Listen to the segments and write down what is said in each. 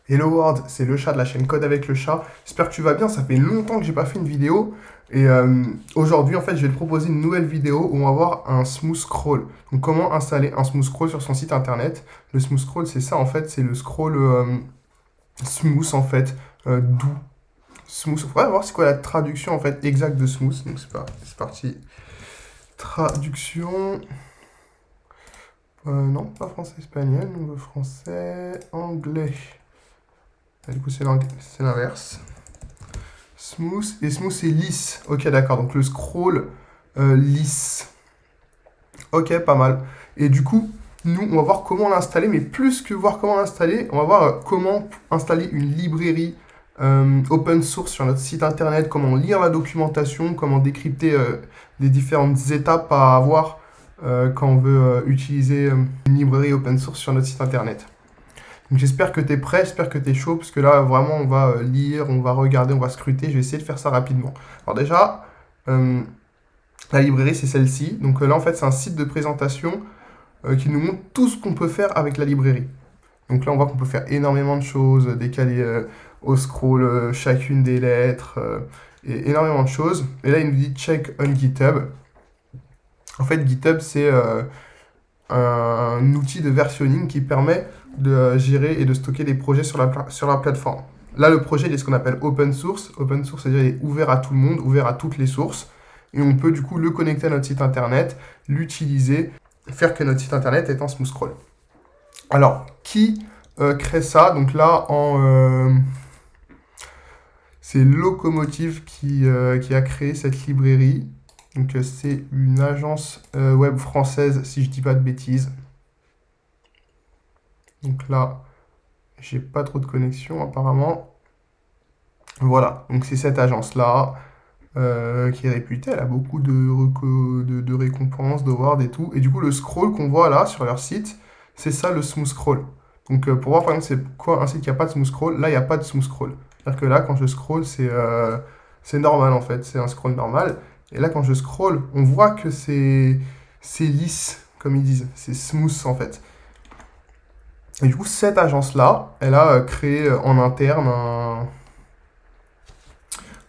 Hello World, c'est le chat de la chaîne Code avec le chat. J'espère que tu vas bien, ça fait longtemps que j'ai pas fait une vidéo. Et aujourd'hui, en fait, je vais te proposer une nouvelle vidéo où on va voir un smooth scroll. Donc, comment installer un smooth scroll sur son site internet. Le smooth scroll, c'est ça, en fait, c'est le scroll smooth, en fait, doux. Smooth, on va voir c'est quoi la traduction, en fait, exacte de smooth. Donc, c'est parti. Traduction. Non, pas français-espagnol, on veut français, anglais. Du coup, c'est l'inverse. Smooth. Et smooth, c'est lisse. Ok, d'accord. Donc le scroll lisse. Ok, pas mal. Et du coup, nous, on va voir comment l'installer. Mais plus que voir comment l'installer, on va voir comment installer une librairie open source sur notre site internet, comment lire la documentation, comment décrypter les différentes étapes à avoir quand on veut utiliser une librairie open source sur notre site internet. Donc j'espère que tu es prêt, j'espère que tu es chaud, parce que là, vraiment, on va lire, on va regarder, on va scruter. Je vais essayer de faire ça rapidement. Alors déjà, la librairie, c'est celle-ci. Donc là, en fait, c'est un site de présentation qui nous montre tout ce qu'on peut faire avec la librairie. Donc là, on voit qu'on peut faire énormément de choses, décaler au scroll chacune des lettres, et énormément de choses. Et là, il nous dit check on GitHub. En fait, GitHub, c'est un outil de versionning qui permet de gérer et de stocker des projets sur la plateforme. Là, le projet il est ce qu'on appelle open source. Open source, c'est-à-dire il est ouvert à tout le monde, ouvert à toutes les sources. Et on peut du coup le connecter à notre site internet, l'utiliser, faire que notre site internet est en smooth scroll. Alors, qui crée ça? Donc là, c'est Locomotive qui a créé cette librairie. Donc c'est une agence web française, si je dis pas de bêtises. Donc là, j'ai pas trop de connexion apparemment. Voilà, donc c'est cette agence-là qui est réputée. Elle a beaucoup de récompenses, d'awards et tout. Et du coup, le scroll qu'on voit là sur leur site, c'est ça le smooth scroll. Donc pour voir par exemple c'est quoi un site qui n'a pas de smooth scroll, là il n'y a pas de smooth scroll. C'est-à-dire que là quand je scroll c'est normal en fait, c'est un scroll normal. Et là quand je scroll, on voit que c'est lisse comme ils disent, c'est smooth en fait. Et du coup cette agence-là, elle a créé en interne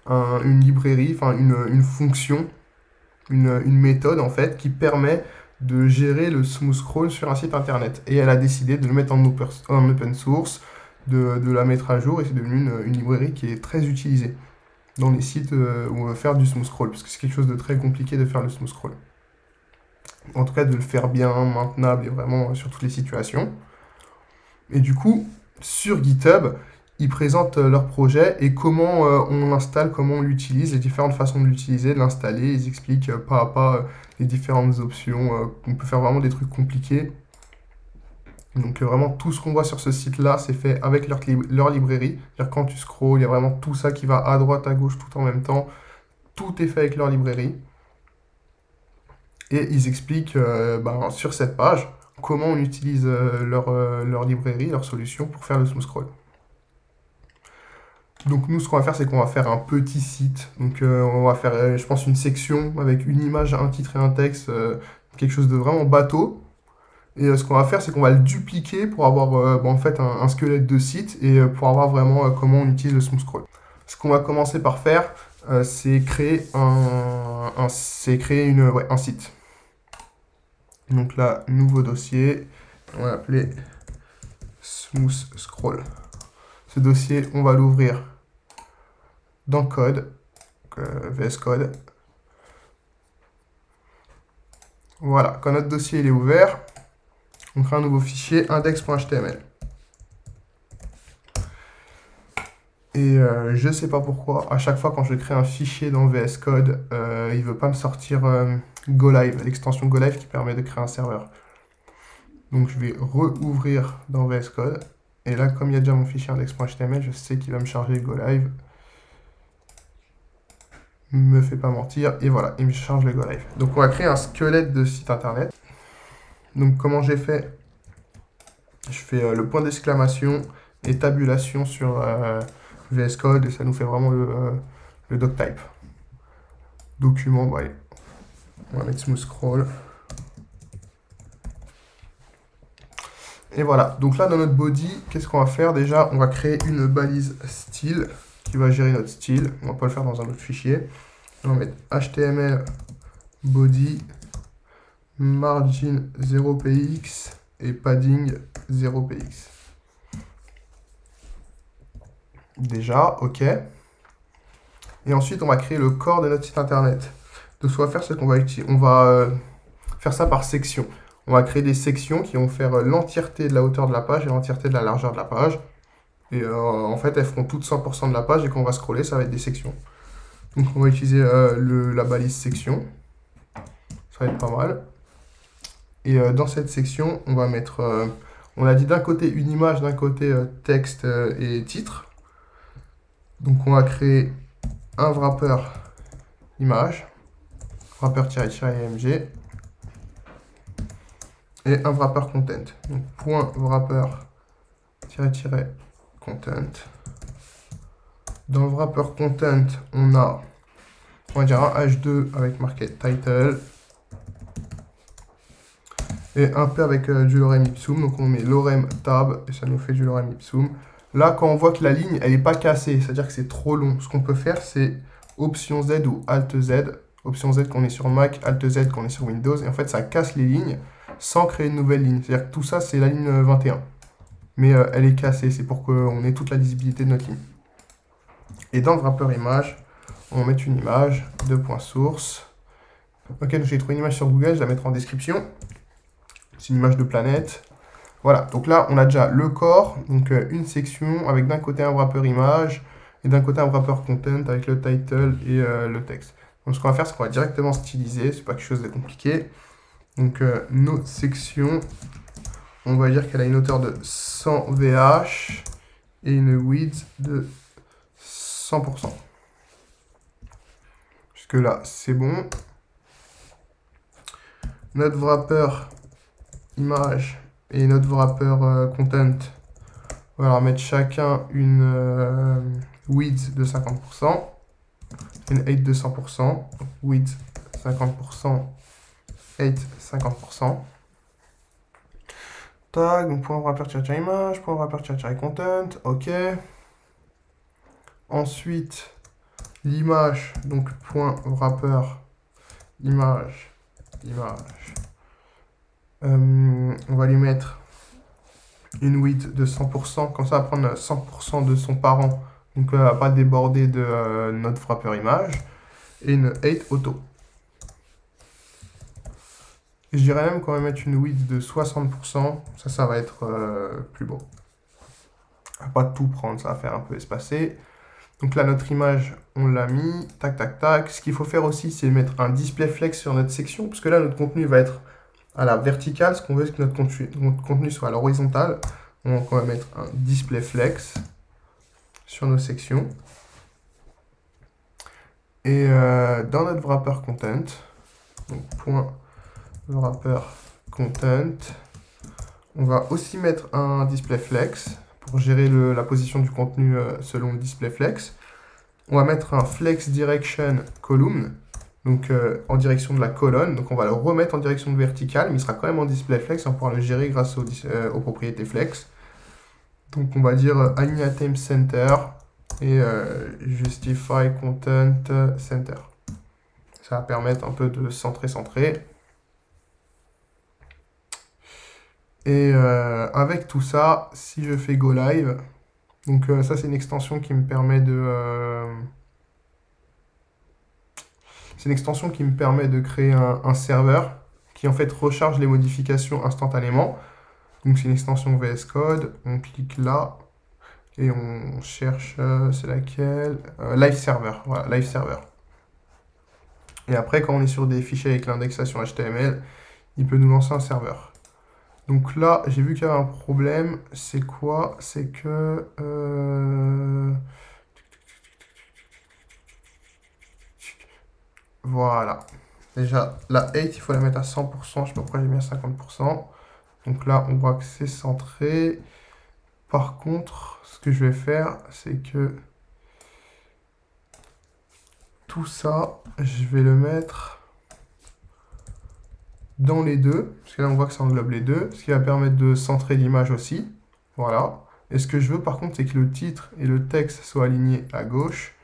une librairie, enfin une fonction, une méthode en fait qui permet de gérer le smooth scroll sur un site internet. Et elle a décidé de le mettre en open source, de la mettre à jour, et c'est devenu une librairie qui est très utilisée dans les sites où on veut faire du smooth scroll, parce que c'est quelque chose de très compliqué de faire le smooth scroll. En tout cas, de le faire bien, maintenable et vraiment sur toutes les situations. Et du coup, sur GitHub, ils présentent leur projet et comment on l'installe, comment on l'utilise, les différentes façons de l'utiliser, de l'installer. Ils expliquent pas à pas les différentes options. On peut faire vraiment des trucs compliqués. Donc vraiment tout ce qu'on voit sur ce site-là, c'est fait avec leur librairie. C'est-à-dire quand tu scrolls, il y a vraiment tout ça qui va à droite, à gauche, tout en même temps. Tout est fait avec leur librairie. Et ils expliquent sur cette page comment on utilise leur librairie, leur solution pour faire le smooth scroll. Donc nous, ce qu'on va faire, c'est qu'on va faire un petit site. Donc on va faire, je pense, une section avec une image, un titre et un texte, quelque chose de vraiment bateau. Et ce qu'on va faire, c'est qu'on va le dupliquer pour avoir en fait un squelette de site et pour avoir vraiment comment on utilise le smooth scroll. Ce qu'on va commencer par faire, c'est créer un site. Donc là, nouveau dossier, on va l'appeler smooth scroll. Ce dossier, on va l'ouvrir dans Code, VS Code. Voilà, quand notre dossier il est ouvert, on crée un nouveau fichier index.html. Et je ne sais pas pourquoi, à chaque fois quand je crée un fichier dans VS Code, il ne veut pas me sortir GoLive, l'extension GoLive qui permet de créer un serveur. Donc je vais rouvrir dans VS Code. Et là, comme il y a déjà mon fichier index.html, je sais qu'il va me charger GoLive. Me fait pas mentir. Et voilà, il me charge le GoLive. Donc on va créer un squelette de site internet. Donc comment j'ai fait? Je fais le point d'exclamation et tabulation sur VS Code et ça nous fait vraiment le doctype. Document, bon, allez. On va mettre smooth scroll. Et voilà, donc là dans notre body, qu'est-ce qu'on va faire? Déjà, on va créer une balise style qui va gérer notre style. On va pas le faire dans un autre fichier. On va mettre HTML body margin 0px et padding 0px. Déjà, ok. Et ensuite, on va créer le corps de notre site internet. Donc, ce qu'on va faire, c'est qu'on va utiliser, on va faire ça par section. On va créer des sections qui vont faire l'entièreté de la hauteur de la page et l'entièreté de la largeur de la page. Et en fait, elles feront toutes 100% de la page et quand on va scroller, ça va être des sections. Donc, on va utiliser la balise section. Ça va être pas mal. Et dans cette section, on va mettre, on a dit d'un côté une image, d'un côté texte et titre. Donc, on va créer un wrapper image, wrapper-img, et un wrapper content. Donc, point wrapper-content. Dans le wrapper content, on va dire un h2 avec marqué title et un p avec du lorem ipsum. Donc, on met lorem tab et ça nous fait du lorem ipsum. Là, quand on voit que la ligne, elle n'est pas cassée, c'est-à-dire que c'est trop long, ce qu'on peut faire, c'est Option Z ou Alt Z. Option Z quand on est sur Mac, Alt Z quand on est sur Windows. Et en fait, ça casse les lignes sans créer une nouvelle ligne. C'est-à-dire que tout ça, c'est la ligne 21. Mais elle est cassée, c'est pour qu'on ait toute la lisibilité de notre ligne. Et dans le wrapper image, on va mettre une image, .source. Ok, donc j'ai trouvé une image sur Google, je la mettrai en description. C'est une image de planète. Voilà, donc là, on a déjà le corps, donc une section avec d'un côté un wrapper image et d'un côté un wrapper content avec le title et le texte. Donc ce qu'on va faire, c'est qu'on va directement styliser, c'est pas quelque chose de compliqué. Donc nos sections, on va dire qu'elle a une hauteur de 100 VH et une width de 100%. Jusque là, c'est bon. Notre wrapper image et notre wrapper content, on va leur mettre chacun une width de 50%, une height de 100%, width 50%, height 50%. Tag, donc point wrapper-image, point wrapper-content, ok. Ensuite, l'image, donc point wrapper image. On va lui mettre une width de 100%, comme ça on va prendre 100% de son parent, donc elle ne va pas déborder de notre wrapper image, et une height auto. Et je dirais même qu'on va mettre une width de 60%, ça va être plus beau. On va pas tout prendre, ça va faire un peu espacé. Donc là, notre image, on l'a mis, tac, tac, tac. Ce qu'il faut faire aussi, c'est mettre un display flex sur notre section, parce que là, notre contenu va être à la verticale. Ce qu'on veut, c'est que notre contenu soit à l'horizontale. Donc, on va mettre un display flex sur nos sections. Et dans notre wrapper content, donc point wrapper content, on va aussi mettre un display flex pour gérer la position du contenu selon le display flex. On va mettre un flex direction column, donc en direction de la colonne. Donc on va le remettre en direction verticale, mais il sera quand même en display flex et on pourra le gérer grâce aux propriétés flex. Donc on va dire align item center et justify content center. Ça va permettre un peu de centrer. Et avec tout ça, si je fais go live, donc ça c'est une extension qui me permet de créer un serveur qui en fait recharge les modifications instantanément. Donc c'est une extension VS Code, on clique là et on cherche, c'est laquelle, Live Server, voilà, Live Server. Et après quand on est sur des fichiers avec l'indexation HTML, il peut nous lancer un serveur. Donc là, j'ai vu qu'il y avait un problème. C'est quoi? C'est que... Voilà. Déjà, la height, il faut la mettre à 100%. Je sais pas pourquoi j'ai mis à 50%. Donc là, on voit que c'est centré. Par contre, ce que je vais faire, c'est que... Tout ça, je vais le mettre... dans les deux, parce que là on voit que ça englobe les deux, ce qui va permettre de centrer l'image aussi. Voilà. Et ce que je veux par contre, c'est que le titre et le texte soient alignés à gauche.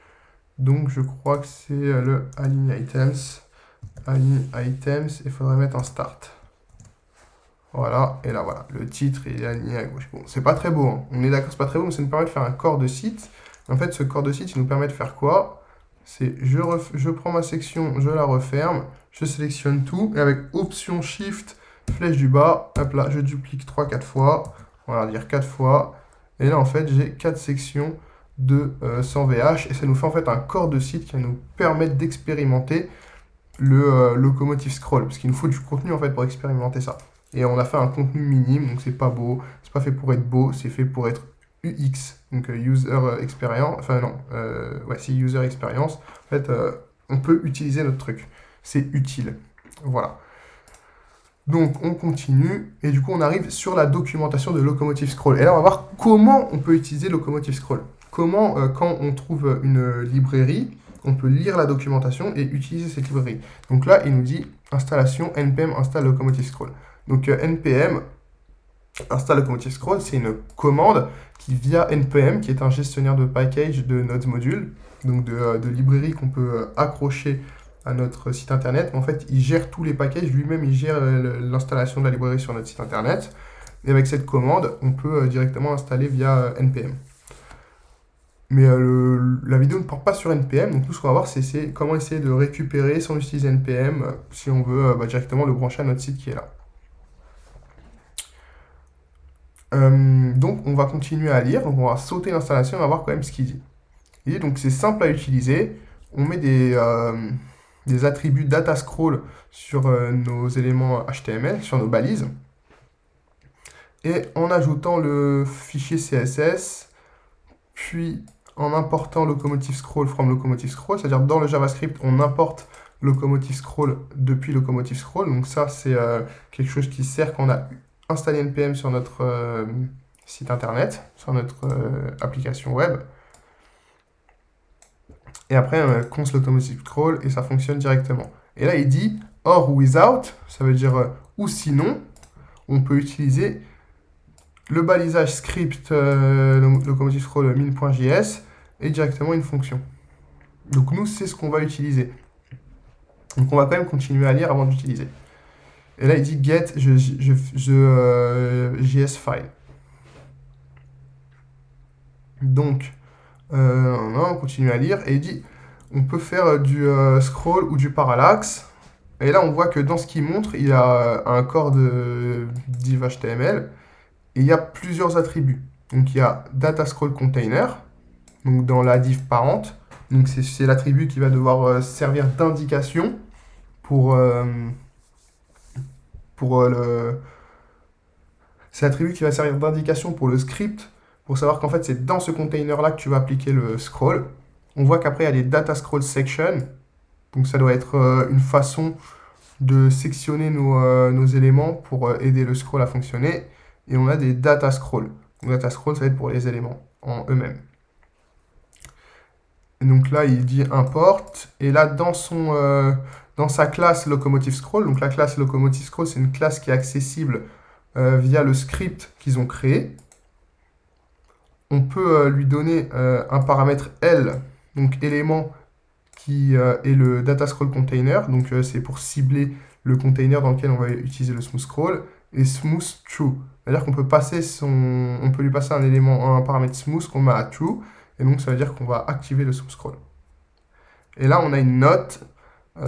Donc je crois que c'est le align items. Align items, il faudrait mettre un start. Voilà, et là voilà, le titre est aligné à gauche. Bon, c'est pas très beau, hein. On est d'accord, c'est pas très beau, mais ça nous permet de faire un corps de site. En fait, ce corps de site, il nous permet de faire quoi? C'est je prends ma section, je la referme, je sélectionne tout, et avec option shift, flèche du bas, hop là, je duplique 3-4 fois, on va dire 4 fois, et là en fait j'ai 4 sections de 100 VH, et ça nous fait en fait un corps de site qui va nous permettre d'expérimenter le locomotive scroll, parce qu'il nous faut du contenu en fait pour expérimenter ça. Et on a fait un contenu minime, donc c'est pas beau, c'est pas fait pour être beau, c'est fait pour être UX, donc User Experience, enfin non, ouais, c'est User Experience. En fait, on peut utiliser notre truc, c'est utile. Voilà. Donc on continue, et du coup on arrive sur la documentation de Locomotive Scroll. Et là on va voir comment on peut utiliser Locomotive Scroll. Comment, quand on trouve une librairie, on peut lire la documentation et utiliser cette librairie. Donc là il nous dit installation npm install Locomotive Scroll. Donc npm install Locomotive Scroll, c'est une commande qui via npm, qui est un gestionnaire de package de notre module, donc de librairie qu'on peut accrocher à notre site internet. Mais en fait, il gère tous les packages, lui-même il gère l'installation de la librairie sur notre site internet. Et avec cette commande, on peut directement installer via npm. Mais la vidéo ne porte pas sur npm, donc tout ce qu'on va voir, c'est comment essayer de récupérer sans utiliser npm, si on veut directement le brancher à notre site qui est là. Donc on va continuer à lire, donc on va sauter l'installation et on va voir quand même ce qu'il dit. Il dit donc c'est simple à utiliser, on met des attributs data scroll sur nos éléments HTML, sur nos balises, et en ajoutant le fichier CSS, puis en important locomotive scroll from locomotive scroll, c'est-à-dire dans le JavaScript on importe locomotive scroll depuis locomotive scroll, donc ça c'est quelque chose qui sert quand on a installé npm sur notre site internet, sur notre application web. Et après, const locomotive scroll et ça fonctionne directement. Et là, il dit or without, ça veut dire ou sinon, on peut utiliser le balisage script locomotive scroll min.js et directement une fonction. Donc nous, c'est ce qu'on va utiliser. Donc on va quand même continuer à lire avant d'utiliser. Et là, il dit get JS file. Donc, on continue à lire et il dit on peut faire du scroll ou du parallaxe. Et là, on voit que dans ce qu'il montre, il y a un corps de div HTML et il y a plusieurs attributs. Donc, il y a data scroll container, donc dans la div parente. Donc, c'est l'attribut qui va devoir servir d'indication pour c'est l'attribut qui va servir d'indication pour le script, pour savoir qu'en fait, c'est dans ce container-là que tu vas appliquer le scroll. On voit qu'après, il y a les data scroll section. Donc, ça doit être une façon de sectionner nos éléments pour aider le scroll à fonctionner. Et on a des data scroll. Donc, data scroll, ça va être pour les éléments en eux-mêmes. Donc là, il dit import. Et là, dans sa classe locomotive scroll, donc la classe locomotive scroll, c'est une classe qui est accessible via le script qu'ils ont créé. On peut lui donner un paramètre L, donc élément qui est le data scroll container, donc c'est pour cibler le container dans lequel on va utiliser le smooth scroll, et smooth true. C'est-à-dire qu'on peut on peut lui passer un élément, un paramètre smooth qu'on met à true, et donc ça veut dire qu'on va activer le smooth scroll. Et là on a une note,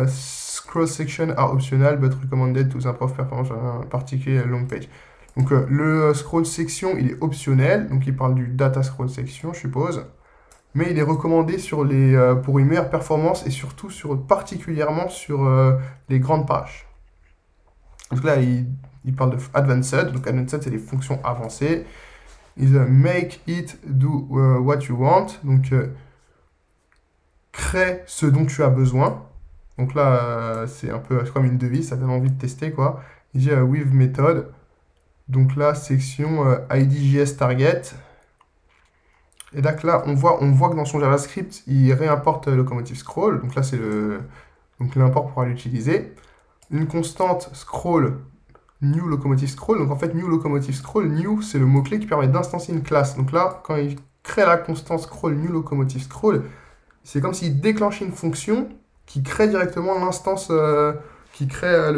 scroll section are optional but recommended to improve performance particularly long page. Donc le scroll section il est optionnel, donc il parle du data scroll section je suppose, mais il est recommandé pour une meilleure performance et surtout particulièrement sur les grandes pages. Donc là il parle de advanced, donc advanced c'est les fonctions avancées. Il dit make it do what you want, donc crée ce dont tu as besoin. Donc là c'est un peu comme une devise, ça donne envie de tester quoi. Il dit with method. Donc là, section IDJS target. Et donc là, on voit que dans son JavaScript, il réimporte locomotive scroll. Donc là, c'est l'import pour l'utiliser. une constante scroll new locomotive scroll. Donc en fait, new locomotive scroll, new, c'est le mot-clé qui permet d'instancier une classe. Donc là, quand il crée la constante scroll new locomotive scroll, c'est comme s'il déclenchait une fonction qui crée directement l'instance, qui crée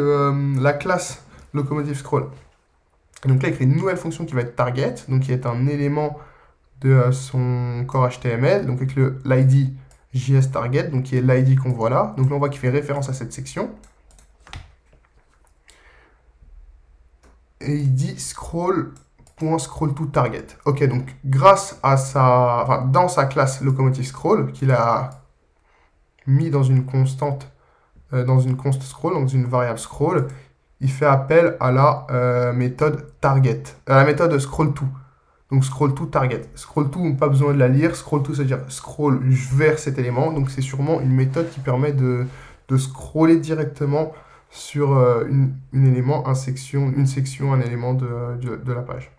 la classe locomotive scroll. Donc là, il crée une nouvelle fonction qui va être target, donc qui est un élément de son corps HTML, donc avec l'ID JS target, donc qui est l'ID qu'on voit là. Donc là, on voit qu'il fait référence à cette section. Et il dit scroll.scroll to target. Ok, donc grâce à dans sa classe locomotive scroll, qu'il a mis dans une constante, dans une const scroll, dans une variable scroll, il fait appel à la méthode target, à la méthode scroll to. Donc scroll to target. Scroll to, pas besoin de la lire. Scroll to, c'est-à-dire scroll vers cet élément. Donc c'est sûrement une méthode qui permet de scroller directement sur une élément, une section, un élément de la page.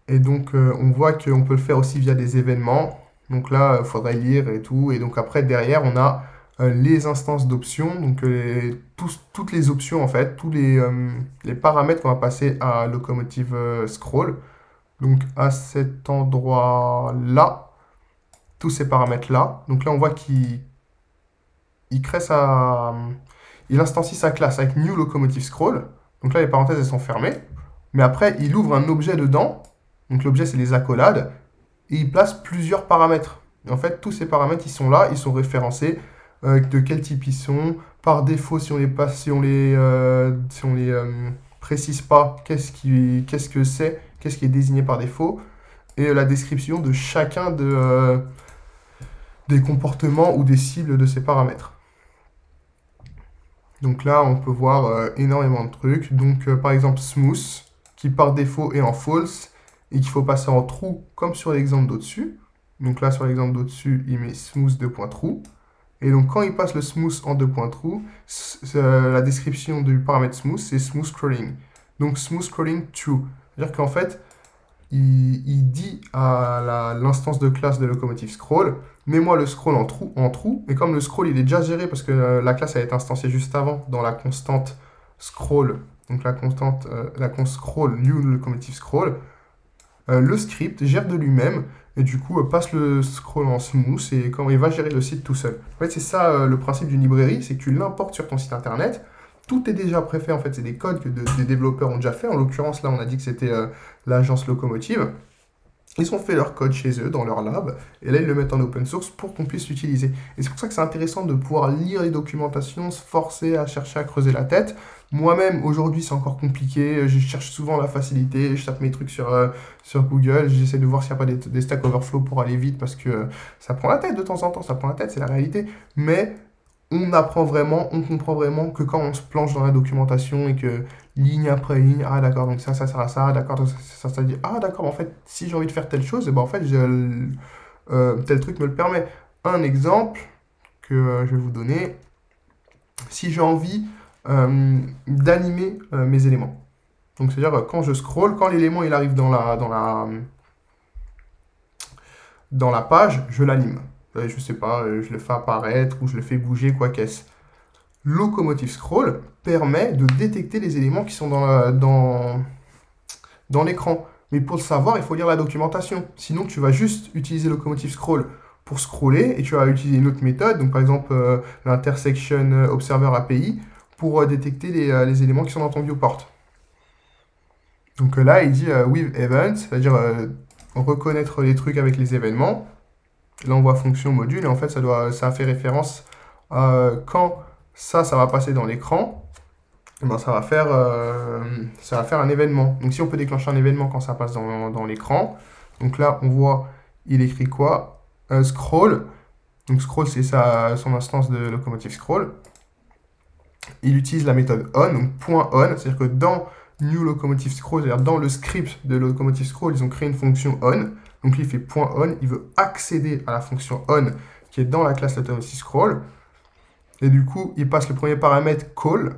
Et donc on voit qu'on peut le faire aussi via des événements. Donc là, il faudrait lire et tout. Et donc après, derrière, on a les instances d'options, donc toutes les options en fait, tous les paramètres qu'on va passer à locomotive scroll. Donc à cet endroit-là, tous ces paramètres-là. Donc là, on voit qu'il crée il instancie sa classe avec new locomotive scroll. Donc là, les parenthèses, elles sont fermées. Mais après, il ouvre un objet dedans. Donc l'objet, c'est les accolades. Et il place plusieurs paramètres. Et en fait, tous ces paramètres, ils sont là, ils sont référencés. De quel type ils sont. Par défaut, si on les précise pas, qu'est-ce que c'est, qu'est-ce qui est désigné par défaut. Et la description de chacun des comportements ou des cibles de ces paramètres. Donc là, on peut voir énormément de trucs. Donc, par exemple, smooth, qui par défaut est en false, et qu'il faut passer en true, comme sur l'exemple d'au-dessus. Donc là, sur l'exemple d'au-dessus, il met smooth 2.true. Et donc, quand il passe le smooth en 2.true, la description du paramètre smooth, c'est smooth scrolling. Donc, smooth scrolling true. C'est-à-dire qu'en fait, il dit à l'instance de classe de locomotive scroll, mets-moi le scroll en true. Et comme le scroll, il est déjà géré parce que la classe a été instanciée juste avant dans la constante scroll, donc la const scroll new locomotive scroll, le script gère de lui-même. Et du coup, passe le scroll en smooth et quand il va gérer le site tout seul. En fait, c'est ça le principe d'une librairie, c'est que tu l'importes sur ton site internet. Tout est déjà préfet, en fait, c'est des codes que des développeurs ont déjà fait. En l'occurrence, là, on a dit que c'était l'agence Locomotive. Ils ont fait leur code chez eux, dans leur lab, et là, ils le mettent en open source pour qu'on puisse l'utiliser. Et c'est pour ça que c'est intéressant de pouvoir lire les documentations, se forcer à chercher à creuser la tête. Moi-même, aujourd'hui, c'est encore compliqué. Je cherche souvent la facilité. Je tape mes trucs sur Google. J'essaie de voir s'il n'y a pas des Stack Overflow pour aller vite parce que ça prend la tête de temps en temps. Ça prend la tête, c'est la réalité. Mais on apprend vraiment, on comprend vraiment que quand on se plonge dans la documentation et que ligne après ligne, ah d'accord, donc ça sert à ça, d'accord, ça dit, ah d'accord, en fait, si j'ai envie de faire telle chose, et ben en fait, tel truc me le permet. Un exemple que je vais vous donner, si j'ai envie d'animer mes éléments. Donc c'est-à-dire quand je scroll, quand l'élément il arrive dans la page, je l'anime. Je sais pas, je le fais apparaître ou je le fais bouger, quoi qu'est-ce. Locomotive scroll permet de détecter les éléments qui sont dans l'écran. Mais pour le savoir, il faut lire la documentation. Sinon, tu vas juste utiliser Locomotive scroll pour scroller et tu vas utiliser une autre méthode, donc par exemple l'intersection observer API, pour détecter les éléments qui sont dans ton viewport. Donc là, il dit with event, c'est-à-dire reconnaître les trucs avec les événements. Là, on voit fonction module, et en fait, ça fait référence à quand ça va passer dans l'écran, ben, ça va faire un événement. Donc, si on peut déclencher un événement quand ça passe dans l'écran, donc là, on voit, il écrit quoi? Scroll. Donc, scroll, c'est son instance de locomotive scroll. Il utilise la méthode on, donc .on, c'est-à-dire que dans new locomotive scroll, c'est-à-dire dans le script de locomotive scroll, ils ont créé une fonction on. Donc il fait .on, il veut accéder à la fonction on qui est dans la classe locomotive scroll. Et du coup, il passe le premier paramètre call.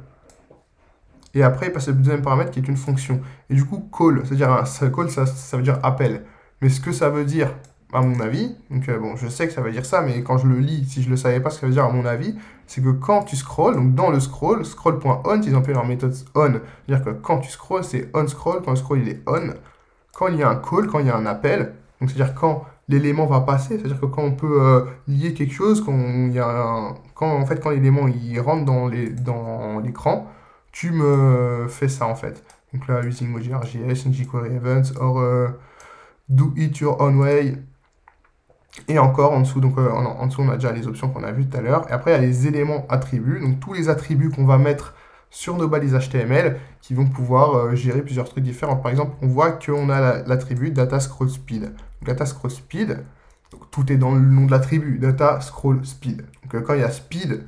Et après, il passe le deuxième paramètre qui est une fonction. Et du coup, call, c'est-à-dire call, ça veut dire appel. Mais ce que ça veut dire à mon avis, donc bon, je sais que ça veut dire ça, mais quand je le lis, si je le savais pas, ce que ça veut dire à mon avis, c'est que quand tu scrolls, donc dans le scroll.on, ils ont appelé leur méthode on, c'est-à-dire que quand tu scrolls, c'est on scroll, quand le scroll il est on, quand il y a un call, quand il y a un appel, donc c'est-à-dire quand l'élément va passer, c'est-à-dire que quand on peut lier quelque chose, quand l'élément il rentre dans l'écran, tu me fais ça en fait. Donc là, using Moji.js, jQuery Events, or do it your own way. Et encore en dessous, donc en dessous on a déjà les options qu'on a vues tout à l'heure. Et après il y a les éléments attributs, donc tous les attributs qu'on va mettre sur nos balises HTML qui vont pouvoir gérer plusieurs trucs différents. Par exemple, on voit qu'on a l'attribut data scroll speed. Donc, data scroll speed, donc, tout est dans le nom de l'attribut, data scroll speed. Donc quand il y a speed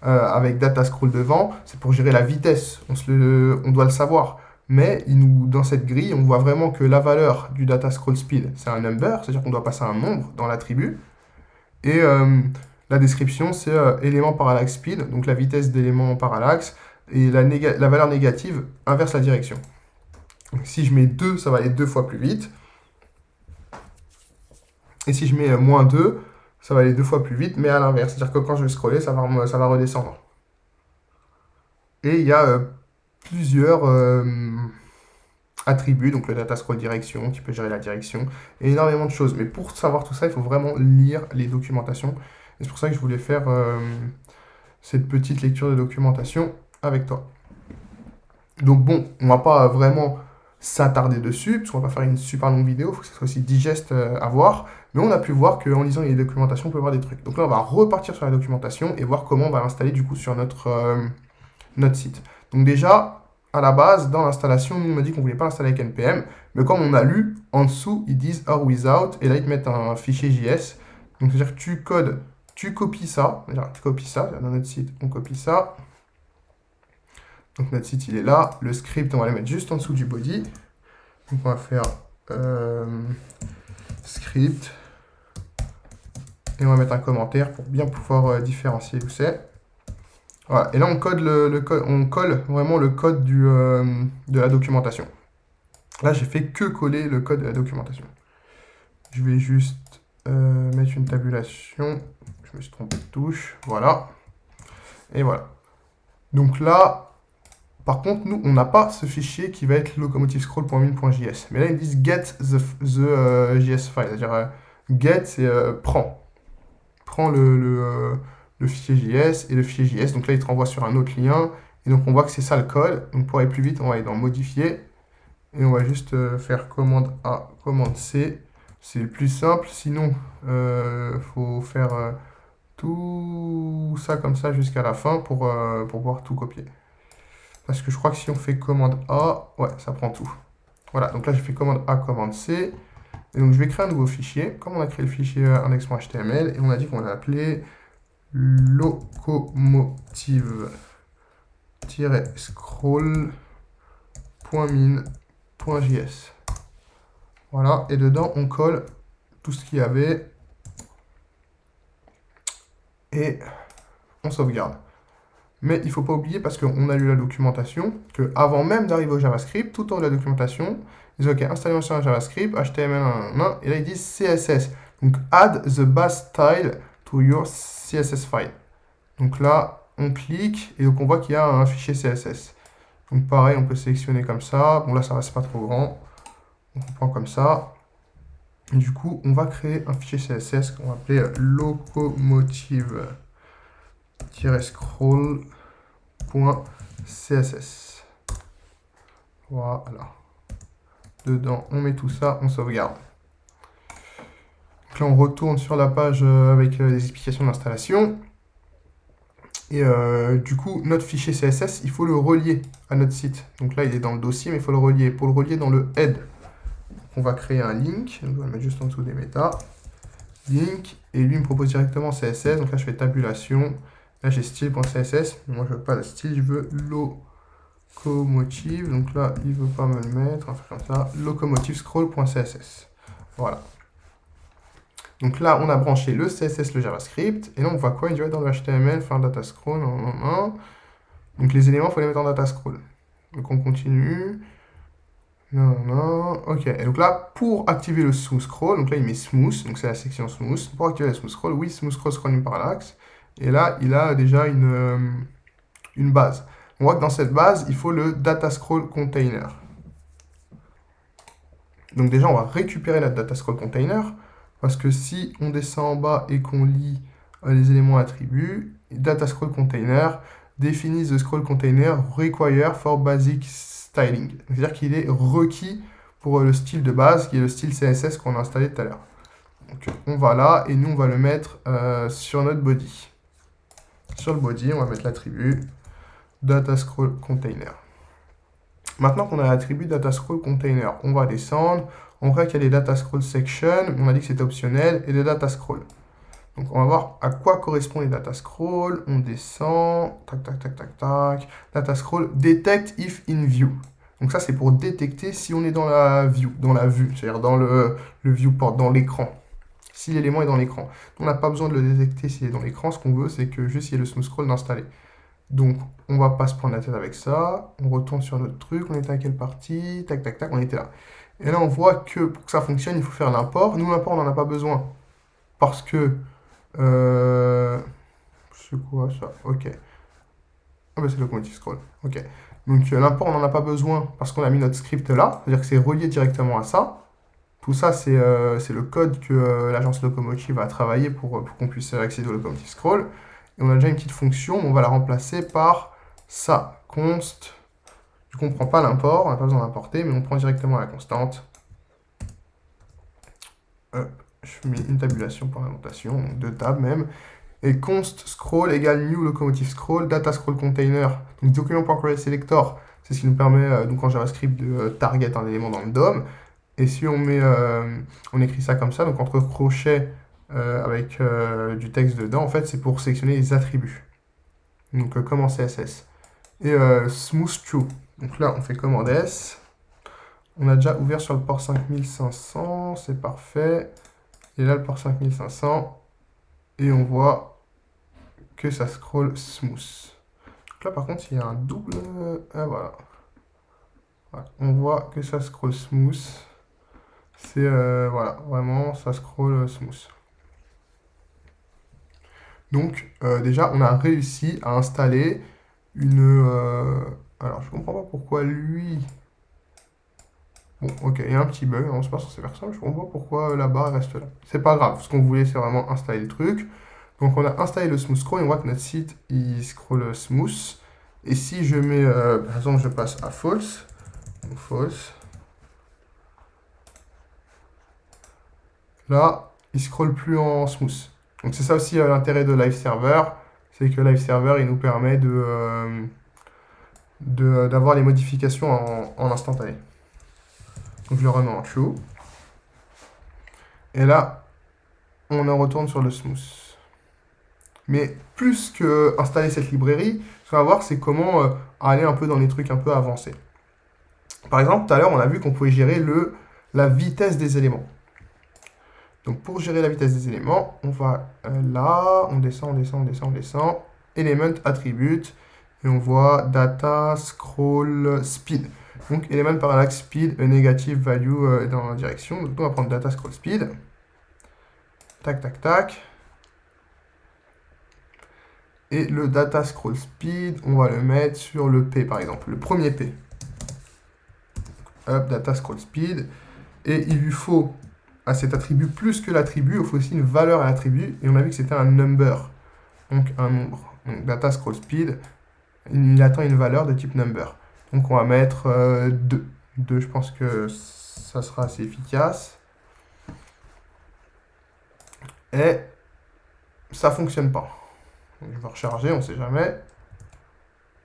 avec data scroll devant, c'est pour gérer la vitesse, on doit le savoir. Mais dans cette grille, on voit vraiment que la valeur du data scroll speed, c'est un number, c'est-à-dire qu'on doit passer un nombre dans l'attribut. Et la description, c'est élément parallaxe speed, donc la vitesse d'élément parallaxe. Et la valeur négative inverse la direction. Donc, si je mets 2, ça va aller 2 fois plus vite. Et si je mets moins 2, ça va aller 2 fois plus vite, mais à l'inverse. C'est-à-dire que quand je vais scroller, ça va redescendre. Et il y a plusieurs attributs, donc le data scroll direction, qui peut gérer la direction, et énormément de choses. Mais pour savoir tout ça, il faut vraiment lire les documentations. Et c'est pour ça que je voulais faire cette petite lecture de documentation avec toi. Donc bon, on va pas vraiment s'attarder dessus, parce qu'on va pas faire une super longue vidéo, il faut que ce soit aussi digeste à voir, mais on a pu voir qu'en lisant les documentations, on peut voir des trucs. Donc là, on va repartir sur la documentation et voir comment on va l'installer du coup sur notre site. Donc déjà, à la base, dans l'installation, nous on m'a dit qu'on voulait pas l'installer avec NPM, mais comme on a lu, en dessous, ils disent or without, et là ils te mettent un fichier JS. Donc c'est-à-dire que tu copies ça, dans notre site, on copie ça. Donc notre site il est là, le script on va le mettre juste en dessous du body. Donc on va faire script, et on va mettre un commentaire pour bien pouvoir différencier où c'est. Voilà, et là on code on colle vraiment le code de la documentation. Là j'ai fait que coller le code de la documentation. Je vais juste mettre une tabulation. Je me suis trompé de touche. Voilà. Et voilà. Donc là, par contre, nous, on n'a pas ce fichier qui va être locomotivescroll.min.js. Mais là, ils disent get the JS file. C'est-à-dire, get, c'est prends. Prends le fichier JS et le fichier JS. Donc là, il te renvoie sur un autre lien. Et donc, on voit que c'est ça le code. Donc, pour aller plus vite, on va aller dans modifier. Et on va juste faire commande A, commande C. C'est le plus simple. Sinon, il faut faire tout ça comme ça jusqu'à la fin pour pouvoir tout copier. Parce que je crois que si on fait commande A, ouais, ça prend tout. Voilà, donc là, j'ai fait commande A, commande C. Et donc, je vais créer un nouveau fichier. Comme on a créé le fichier index.html, et on a dit qu'on l'a appelé locomotive-scroll.min.js. Voilà, et dedans, on colle tout ce qu'il y avait. Et on sauvegarde. Mais il ne faut pas oublier, parce qu'on a lu la documentation, qu'avant même d'arriver au JavaScript, tout en haut de la documentation, ils disent OK, installez sur un JavaScript, HTML, et là ils disent CSS. Donc add the base style to your CSS file. Donc là, on clique, et donc on voit qu'il y a un fichier CSS. Donc pareil, on peut sélectionner comme ça. Bon là, ça reste pas trop grand. Donc on prend comme ça. Et du coup, on va créer un fichier CSS qu'on va appeler locomotive-scroll.css. Voilà. Dedans, on met tout ça, on sauvegarde. Donc là, on retourne sur la page avec les explications d'installation. Et du coup, notre fichier CSS, il faut le relier à notre site. Donc là, il est dans le dossier, mais il faut le relier. Pour le relier dans le head, on va créer un link. Donc on va le mettre juste en dessous des méta. Link. Et lui, il me propose directement CSS. Donc là, je fais tabulation. Là, j'ai style.css. Moi, je veux pas le style, je veux locomotive. Donc là, il veut pas me le mettre. On va faire comme ça. Locomotive-scroll.css. Voilà. Donc là, on a branché le CSS, le JavaScript. Et là, on voit quoi? Il doit être dans le HTML, faire data scroll. Donc les éléments, il faut les mettre en data scroll. Donc on continue. Non, non, ok. Et donc là, pour activer le smooth scroll, donc là il met smooth, donc c'est la section smooth. Pour activer le smooth scroll, oui, smooth scroll scrolling parallax. Et là, il a déjà une base. On voit que dans cette base, il faut le data scroll container. Donc déjà, on va récupérer la data scroll container, parce que si on descend en bas et qu'on lit les éléments attributs, data scroll container définit the scroll container require for basic styling. C'est-à-dire qu'il est requis pour le style de base, qui est le style CSS qu'on a installé tout à l'heure. Donc on va là, et nous on va le mettre sur notre body. Sur le body, on va mettre l'attribut data scroll container. Maintenant qu'on a l'attribut data scroll container, on va descendre. On voit qu'il y a les data scroll section, on a dit que c'était optionnel, et les data scroll. Donc on va voir à quoi correspond les data scroll. On descend, tac, tac, tac, tac, tac. Data scroll, detect if in view. Donc ça c'est pour détecter si on est dans la view, c'est-à-dire dans le viewport, dans l'écran. Si l'élément est dans l'écran. On n'a pas besoin de le détecter s'il est dans l'écran, ce qu'on veut c'est que juste il y ait le smooth scroll d'installer. Donc, on va pas se prendre la tête avec ça. On retourne sur notre truc. On était à quelle partie? Tac, tac, tac, on était là. Et là, on voit que pour que ça fonctionne, il faut faire l'import. Nous, l'import, on n'en a pas besoin. Parce que... c'est quoi ça? Ok. Ah bah c'est locomotive scroll. Ok. Donc, l'import, on n'en a pas besoin parce qu'on a mis notre script là. C'est-à-dire que c'est relié directement à ça. Tout ça, c'est le code que l'agence Locomotive a travaillé pour qu'on puisse accéder au locomotive scroll. Et on a déjà une petite fonction, mais on va la remplacer par ça, const. Du coup, on ne prend pas l'import, on n'a pas besoin d'importer, mais on prend directement la constante. Je mets une tabulation pour la notation, donc 2 tables même. Et const scroll égale new locomotive scroll, data scroll container. Donc document.querySelector, c'est ce qui nous permet, donc en JavaScript, de target un élément dans le DOM. Et si on met, on écrit ça comme ça, donc entre crochets avec du texte dedans, en fait, c'est pour sélectionner les attributs. Donc comme en CSS. Et smooth true. Donc là, on fait commande S. On a déjà ouvert sur le port 5500, c'est parfait. Et là, le port 5500. Et on voit que ça scroll smooth. Donc là, par contre, il y a un double... Ah, voilà. Voilà. On voit que ça scroll smooth. C'est, voilà, vraiment, ça scroll smooth. Donc, déjà, on a réussi à installer une... alors, je comprends pas pourquoi lui... Bon, ok, il y a un petit bug, on se passe censé faire ça, je comprends pas pourquoi la barre reste là. C'est pas grave, ce qu'on voulait, c'est vraiment installer le truc. Donc, on a installé le smooth scroll, et on voit que notre site, il scroll smooth. Et si je mets, par exemple, je passe à false, donc false, là, il scroll plus en smooth. Donc, c'est ça aussi l'intérêt de Live Server, c'est que Live Server, il nous permet d'avoir les modifications en instantané. Donc je le remets en true. Et là, on en retourne sur le smooth. Mais plus que installer cette librairie, ce qu'on va voir, c'est comment aller un peu dans les trucs un peu avancés. Par exemple, tout à l'heure, on a vu qu'on pouvait gérer la vitesse des éléments. Donc pour gérer la vitesse des éléments, on va là, on descend, on descend, on descend, on descend. Element attribute. Et on voit data scroll speed. Donc element parallax speed, a negative value dans la direction. Donc on va prendre data scroll speed. Tac, tac, tac. Et le data scroll speed, on va le mettre sur le P par exemple, le premier P. Hop, data scroll speed. Et il lui faut à cet attribut plus que l'attribut, il faut aussi une valeur à l'attribut. Et on a vu que c'était un number, donc un nombre. Donc data scroll speed, il attend une valeur de type number. Donc on va mettre 2. 2, je pense que ça sera assez efficace. Et ça ne fonctionne pas. Donc je vais recharger, on ne sait jamais.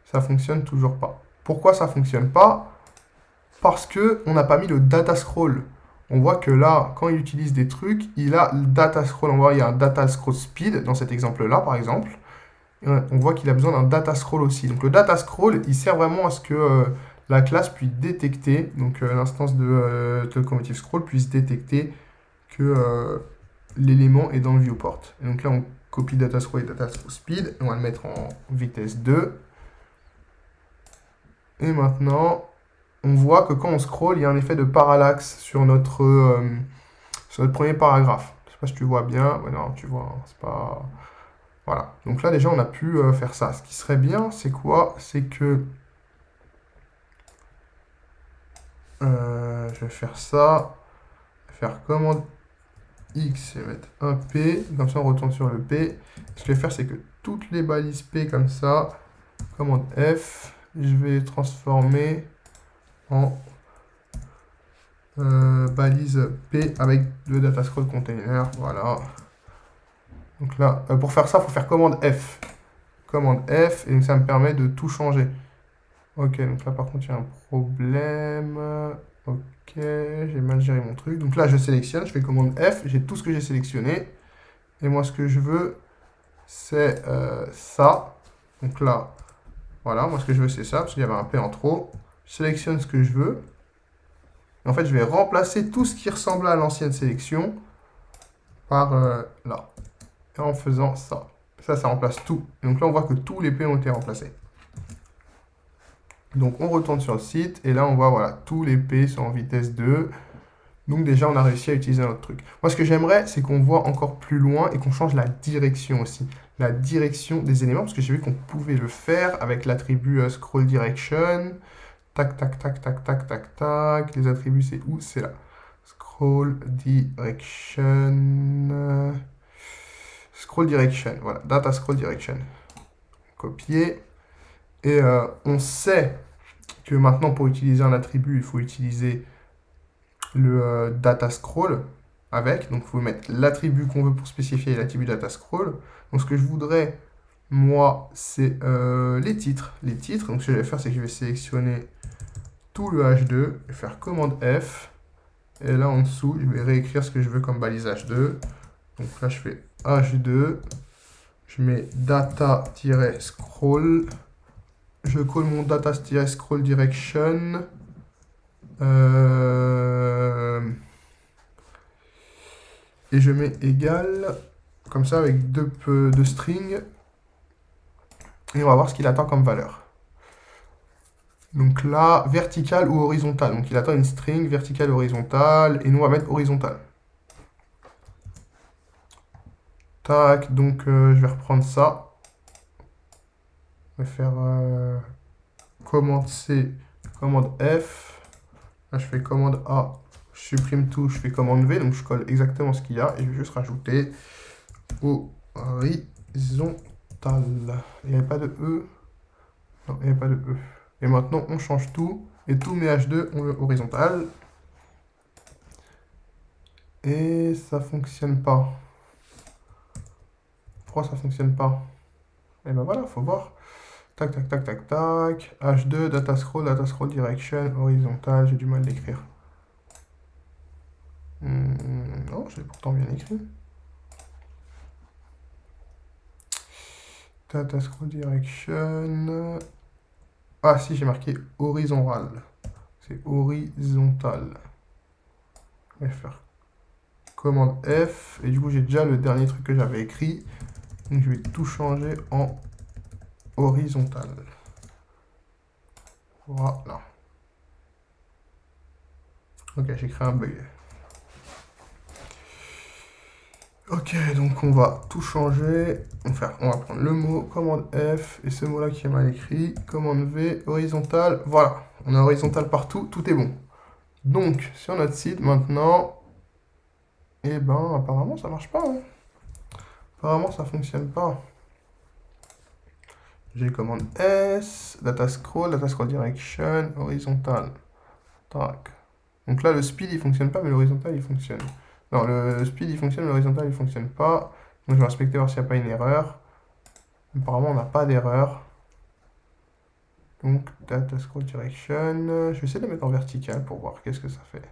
Ça ne fonctionne toujours pas. Pourquoi ça ne fonctionne pas? Parce qu'on n'a pas mis le data scroll. On voit que là, quand il utilise des trucs, il a le data scroll. On voit qu'il y a un data scroll speed dans cet exemple-là, par exemple. Et on voit qu'il a besoin d'un data scroll aussi. Donc le data scroll, il sert vraiment à ce que la classe puisse détecter, donc l'instance de locomotive scroll puisse détecter que l'élément est dans le viewport. Et donc là, on copie data scroll et data scroll speed. Et on va le mettre en vitesse 2. Et maintenant, on voit que quand on scroll, il y a un effet de parallaxe sur notre premier paragraphe. Je sais pas si tu vois bien. Ouais, non, tu vois, hein, c'est pas... Voilà. Donc là, déjà, on a pu faire ça. Ce qui serait bien, c'est quoi? C'est que... je vais faire ça. Je vais faire commande X et mettre un P. Comme ça, on retourne sur le P. Ce que je vais faire, c'est que toutes les balises P comme ça, commande F, je vais les transformer en balise P avec le data scroll container. Voilà. Donc là, pour faire ça, il faut faire commande F. Commande F, et donc ça me permet de tout changer. Ok, donc là par contre, il y a un problème. Ok, j'ai mal géré mon truc. Donc là, je sélectionne, je fais commande F, j'ai tout ce que j'ai sélectionné. Et moi, ce que je veux, c'est ça. Donc là, voilà, moi ce que je veux, c'est ça, parce qu'il y avait un P en trop. Je sélectionne ce que je veux. Et en fait, je vais remplacer tout ce qui ressemble à l'ancienne sélection par là. Et en faisant ça. Ça remplace tout. Et donc là, on voit que tous les P ont été remplacés. Donc on retourne sur le site et là on voit voilà, tous les P sont en vitesse 2. Donc déjà on a réussi à utiliser notre truc. Moi ce que j'aimerais c'est qu'on voit encore plus loin et qu'on change la direction aussi. La direction des éléments parce que j'ai vu qu'on pouvait le faire avec l'attribut scroll direction. Tac tac tac tac tac tac tac. Les attributs c'est où? C'est là. Scroll direction. Scroll direction. Voilà. Data scroll direction. Copier. Et on sait que maintenant, pour utiliser un attribut, il faut utiliser le data scroll avec. Donc, il faut mettre l'attribut qu'on veut pour spécifier l'attribut data scroll. Donc, ce que je voudrais, moi, c'est les titres. Les titres, donc ce que je vais faire, c'est que je vais sélectionner tout le H2 et faire commande F. Et là, en dessous, je vais réécrire ce que je veux comme balise H2. Donc là, je fais H2. Je mets data-scroll. Je colle mon data-scroll direction. Et je mets égal, comme ça, avec deux strings. Et on va voir ce qu'il attend comme valeur. Donc là, vertical ou horizontal. Donc il attend une string verticale horizontale. Et nous, on va mettre horizontal. Tac, donc je vais reprendre ça. Je vais faire commande C, commande F. Là, je fais commande A, je supprime tout, je fais commande V. Donc je colle exactement ce qu'il y a. Et je vais juste rajouter horizontal. Il n'y avait pas de E. Non, il n'y avait pas de E. Et maintenant, on change tout. Et tous mes H2, on veut horizontal. Et ça fonctionne pas. Pourquoi ça fonctionne pas? Et ben voilà, faut voir. Tac, tac, tac, tac, tac. H2, data scroll direction, horizontal. J'ai du mal d'écrire. Non, j'ai pourtant bien écrit. Data scroll direction. Ah si, j'ai marqué horizontal. C'est horizontal. Je vais faire commande F. Et du coup, j'ai déjà le dernier truc que j'avais écrit. Donc, je vais tout changer en horizontal. Voilà. Ok, j'ai créé un bug. Ok, donc on va tout changer. On va prendre le mot, commande F, et ce mot-là qui est mal écrit, commande V, horizontal. Voilà, on a horizontal partout, tout est bon. Donc, sur notre site, maintenant, eh ben, apparemment, ça marche pas. Hein. Apparemment, ça fonctionne pas. J'ai commande S, data scroll direction, horizontal. Tac. Donc là, le speed, il fonctionne pas, mais l'horizontal, il fonctionne. Non, le speed, il fonctionne, mais l'horizontal, il fonctionne pas. Donc je vais inspecter voir s'il n'y a pas une erreur. Apparemment, on n'a pas d'erreur. Donc, data scroll direction. Je vais essayer de le mettre en vertical pour voir qu'est-ce que ça fait.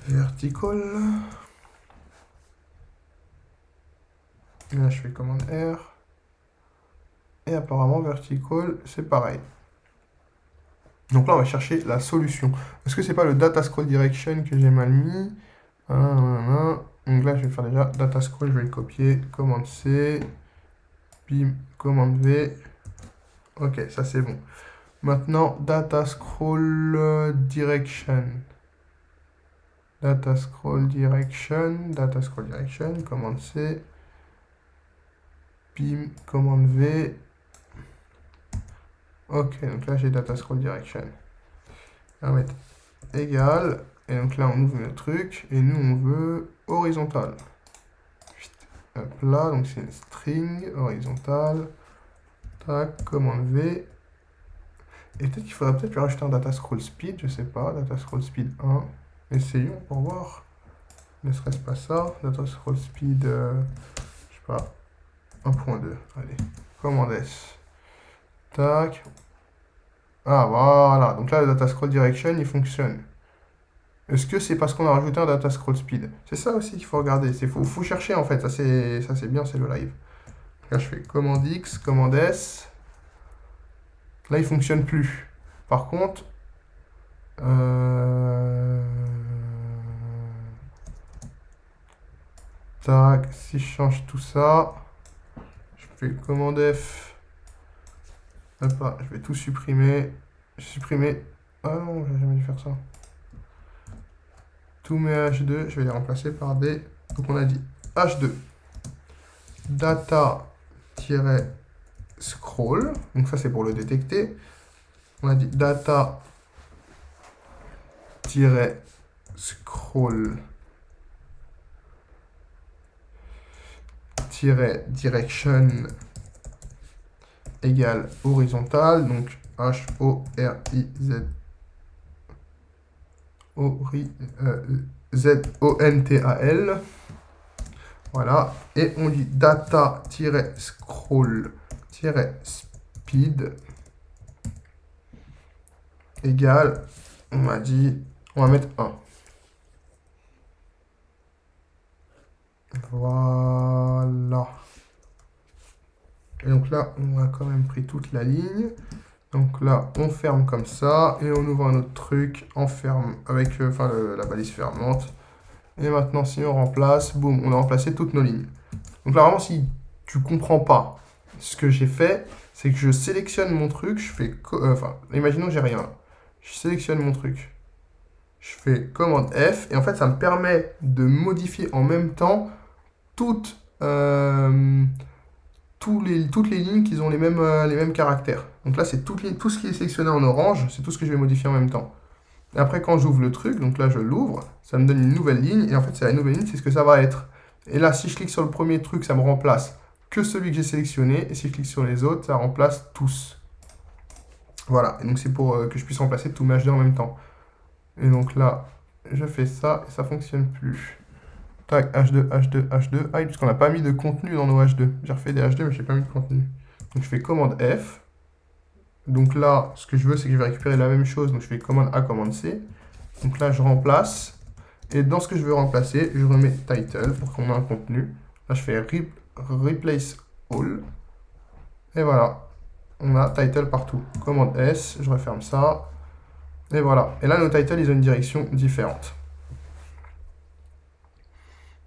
Vertical. Là, je fais commande R. Et apparemment, vertical, c'est pareil. Donc là, on va chercher la solution. Est-ce que c'est pas le data scroll direction que j'ai mal mis? Donc là, je vais faire déjà data scroll, je vais le copier. Commande C. Bim, commande V. Ok, ça c'est bon. Maintenant, data scroll direction. Data scroll direction, commande C. Bim, commande V. Ok, donc là j'ai data scroll direction. On va mettre égal. Et donc là on ouvre le truc. Et nous on veut horizontal. Hop là, donc c'est une string horizontale. Tac, commande V. Et peut-être qu'il faudrait peut-être lui rajouter un data scroll speed, je sais pas, data scroll speed 1. Essayons pour voir. Ne serait-ce pas ça. Data scroll speed, je sais pas, 1.2. Allez, commande S. Tac. Ah voilà, donc là le data scroll direction il fonctionne. Est-ce que c'est parce qu'on a rajouté un data scroll speed? C'est ça aussi qu'il faut regarder. Faut chercher en fait, ça c'est bien, c'est le live. Là je fais commande X, commande S. Là il fonctionne plus. Par contre, tac, si je change tout ça, je fais commande F. Hop là, je vais tout supprimer. Supprimer. Ah non, j'ai jamais dû faire ça. Tous mes H2, je vais les remplacer par des... Donc on a dit H2. Data-scroll. Donc ça c'est pour le détecter. On a dit data-scroll direction égale horizontal. Donc H-O-R-I-Z. Z-O-N-T-A-L. Voilà. Et on dit data-scroll-speed égale, on m'a dit, on va mettre 1. Voilà. Et donc là, on a quand même pris toute la ligne. Donc là, on ferme comme ça, et on ouvre un autre truc, on ferme avec la balise fermante. Et maintenant, si on remplace, boum, on a remplacé toutes nos lignes. Donc là, vraiment, si tu comprends pas ce que j'ai fait, c'est que je sélectionne mon truc, je fais... imaginons que j'ai rien. Je sélectionne mon truc. Je fais commande F, et en fait, ça me permet de modifier en même temps toutes les lignes qui ont les mêmes caractères. Donc là, c'est tout ce qui est sélectionné en orange, c'est tout ce que je vais modifier en même temps. Et après, quand j'ouvre le truc, donc là, je l'ouvre, ça me donne une nouvelle ligne, et en fait, c'est la nouvelle ligne, c'est ce que ça va être. Et là, si je clique sur le premier truc, ça me remplace que celui que j'ai sélectionné, et si je clique sur les autres, ça remplace tous. Voilà, et donc c'est pour que je puisse remplacer tous mes H2 en même temps. Et donc là, je fais ça, et ça ne fonctionne plus. Tac, H2, H2, H2. Ah, puisqu'on n'a pas mis de contenu dans nos H2. J'ai refait des H2, mais je n'ai pas mis de contenu. Donc je fais commande F. Donc là, ce que je veux, c'est que je vais récupérer la même chose. Donc je fais commande A, commande C. Donc là, je remplace. Et dans ce que je veux remplacer, je remets title pour qu'on ait un contenu. Là, je fais replace all. Et voilà. On a title partout. Commande S, je referme ça. Et voilà. Et là, nos titles, ils ont une direction différente.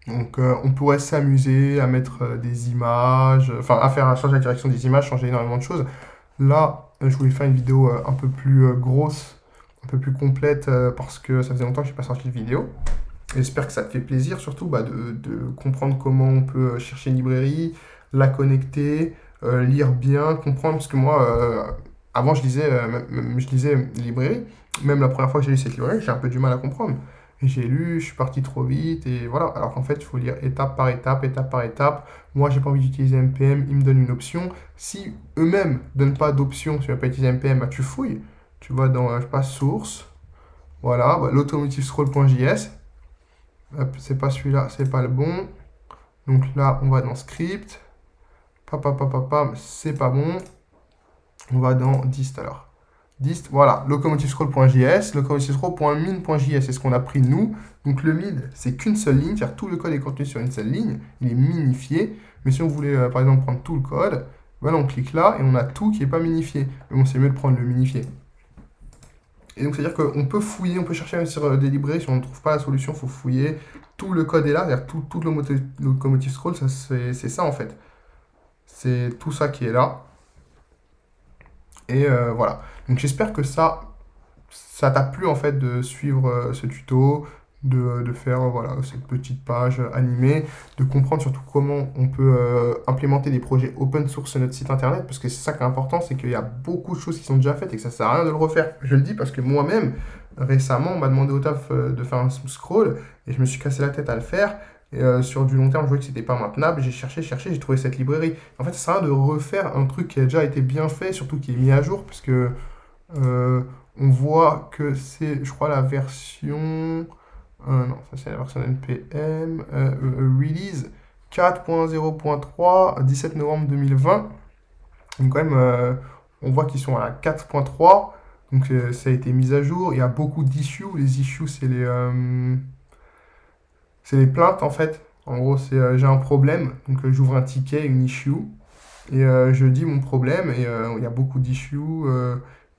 Donc, on pourrait s'amuser à mettre des images, enfin, à changer la direction des images, changer énormément de choses. Là, je voulais faire une vidéo un peu plus grosse, un peu plus complète, parce que ça faisait longtemps que je n'ai pas sorti de vidéo. J'espère que ça te fait plaisir, surtout de comprendre comment on peut chercher une librairie, la connecter, lire bien, comprendre, parce que moi, avant, je lisais librairie. Même la première fois que j'ai lu cette librairie, j'ai un peu du mal à comprendre. Et j'ai lu, je suis parti trop vite, et voilà. Alors qu'en fait, il faut lire étape par étape, étape par étape. Moi, j'ai pas envie d'utiliser NPM, ils me donnent une option. Si eux-mêmes ne donnent pas d'option, si tu ne veux pas utiliser NPM, bah, tu fouilles. Tu vas dans, je sais pas, source. Voilà, bah, l'automotivescroll.js. Hop, c'est pas celui-là, c'est pas le bon. Donc là, on va dans script. C'est pas bon. On va dans dist alors. Dist, voilà, locomotivescroll.js, locomotivescroll.min.js, c'est ce qu'on a pris nous. Donc le min, c'est qu'une seule ligne, c'est-à-dire tout le code est contenu sur une seule ligne, il est minifié. Mais si on voulait par exemple prendre tout le code, voilà, on clique là et on a tout qui n'est pas minifié. Mais bon, c'est mieux de prendre le minifié. Et donc c'est-à-dire qu'on peut fouiller, on peut chercher même sur des librairies, si on ne trouve pas la solution, il faut fouiller. Tout le code est là, c'est-à-dire tout le locomotive scroll, c'est ça en fait. C'est tout ça qui est là. Et voilà. Donc j'espère que ça t'a plu en fait de suivre ce tuto, de faire voilà, cette petite page animée, de comprendre surtout comment on peut implémenter des projets open source sur notre site internet, parce que c'est ça qui est important, c'est qu'il y a beaucoup de choses qui sont déjà faites et que ça sert à rien de le refaire. Je le dis parce que moi-même, récemment, on m'a demandé au taf de faire un smooth scroll et je me suis cassé la tête à le faire. Et sur du long terme, je voyais que c'était pas maintenable. J'ai cherché, j'ai trouvé cette librairie. En fait, ça sert à rien de refaire un truc qui a déjà été bien fait, surtout qui est mis à jour, parce que on voit que c'est, je crois, la version. Non, ça c'est la version NPM. Release 4.0.3, 17 novembre 2020. Donc, quand même, on voit qu'ils sont à la 4.3. Donc, ça a été mis à jour. Il y a beaucoup d'issues. Les issues, c'est les plaintes en fait. En gros, c'est j'ai un problème. Donc, j'ouvre un ticket, une issue. Et je dis mon problème. Et il y a beaucoup d'issues.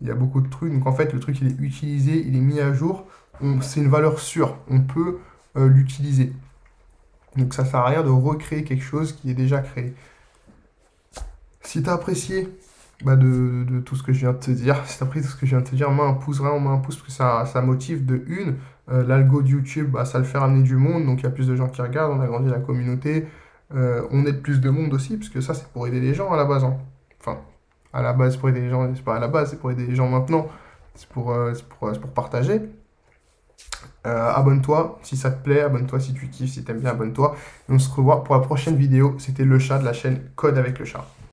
Il y a beaucoup de trucs. Donc en fait, le truc, il est utilisé, il est mis à jour. C'est une valeur sûre. On peut l'utiliser. Donc ça sert à rien de recréer quelque chose qui est déjà créé. Si tu as apprécié de tout ce que je viens de te dire, si tu as apprécié tout ce que je viens de te dire, mets un pouce, vraiment mets un pouce, parce que ça motive de une. L'algo de YouTube, ça le fait ramener du monde. Donc il y a plus de gens qui regardent, on a grandi la communauté. On aide plus de monde aussi, parce que ça, c'est pour aider les gens à la base. Hein. Enfin, à la base, c'est pour aider les gens, c'est pas à la base, c'est pour aider les gens maintenant. C'est pour partager. Abonne-toi si ça te plaît, abonne-toi si tu kiffes, si t'aimes bien, abonne-toi. Et on se revoit pour la prochaine vidéo. C'était le chat de la chaîne Code avec le chat.